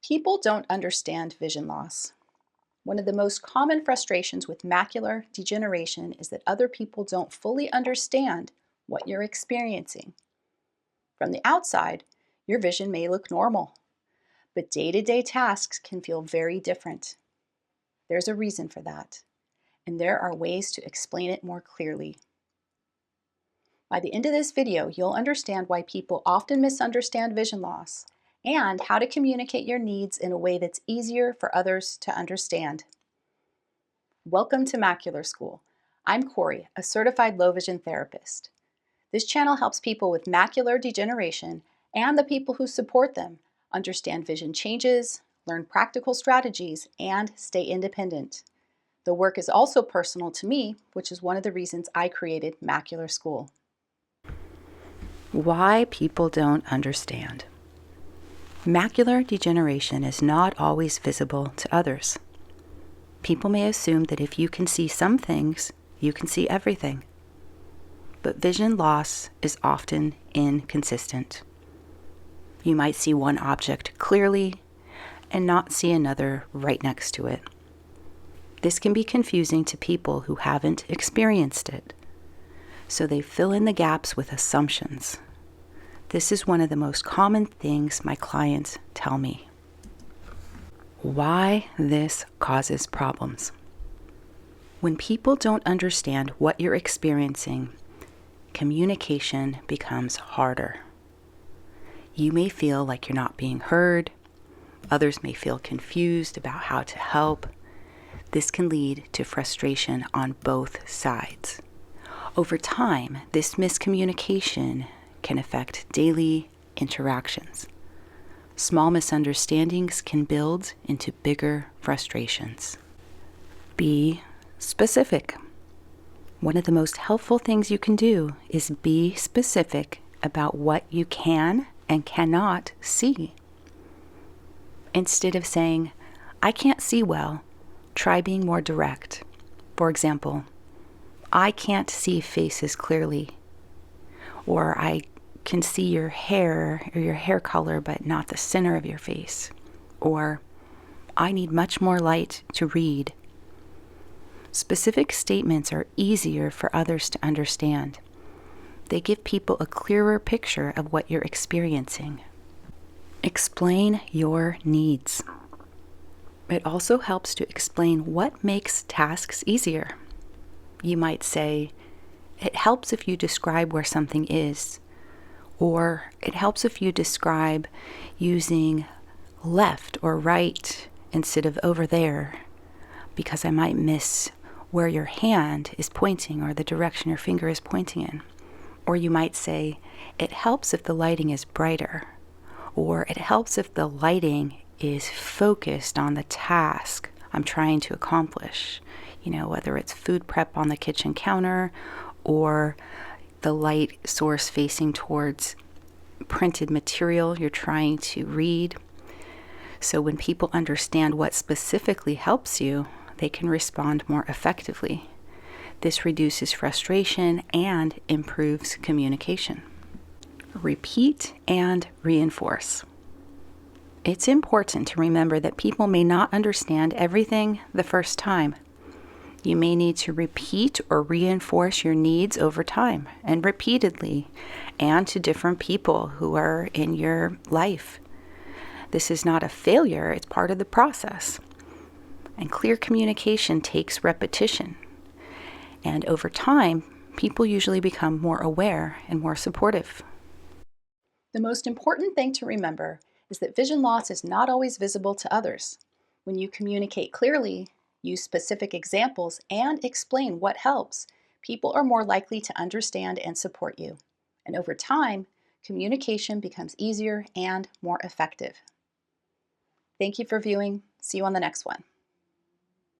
People don't understand vision loss. One of the most common frustrations with macular degeneration is that other people don't fully understand what you're experiencing. From the outside, your vision may look normal, but day-to-day tasks can feel very different. There's a reason for that, and there are ways to explain it more clearly. By the end of this video, you'll understand why people often misunderstand vision loss and how to communicate your needs in a way that's easier for others to understand. Welcome to Macular School. I'm Corey, a certified low vision therapist. This channel helps people with macular degeneration and the people who support them understand vision changes, learn practical strategies, and stay independent. The work is also personal to me, which is one of the reasons I created Macular School. Why people don't understand. Macular degeneration is not always visible to others. People may assume that if you can see some things, you can see everything. But vision loss is often inconsistent. You might see one object clearly and not see another right next to it. This can be confusing to people who haven't experienced it, so they fill in the gaps with assumptions. This is one of the most common things my clients tell me. Why this causes problems. When people don't understand what you're experiencing, communication becomes harder. You may feel like you're not being heard. Others may feel confused about how to help. This can lead to frustration on both sides. Over time, this miscommunication can affect daily interactions. Small misunderstandings can build into bigger frustrations. Be specific. One of the most helpful things you can do is be specific about what you can and cannot see. Instead of saying, "I can't see well," try being more direct. For example, "I can't see faces clearly," or "I can see your hair or your hair color but not the center of your face," or "I need much more light to read." Specific statements are easier for others to understand. They give people a clearer picture of what you're experiencing. Explain your needs. It also helps to explain what makes tasks easier. You might say, "It helps if you describe where something is," or "It helps if you describe using left or right instead of over there, because I might miss where your hand is pointing or the direction your finger is pointing in." Or you might say, "It helps if the lighting is brighter," or "It helps if the lighting is focused on the task I'm trying to accomplish." Whether it's food prep on the kitchen counter or the light source facing towards printed material you're trying to read. So when people understand what specifically helps you, they can respond more effectively. This reduces frustration and improves communication. Repeat and reinforce. It's important to remember that people may not understand everything the first time. You may need to repeat or reinforce your needs over time and repeatedly, and to different people who are in your life. This is not a failure, it's part of the process. And clear communication takes repetition. And over time, people usually become more aware and more supportive. The most important thing to remember is that vision loss is not always visible to others. When you communicate clearly, use specific examples, and explain what helps, people are more likely to understand and support you. And over time, communication becomes easier and more effective. Thank you for viewing. See you on the next one.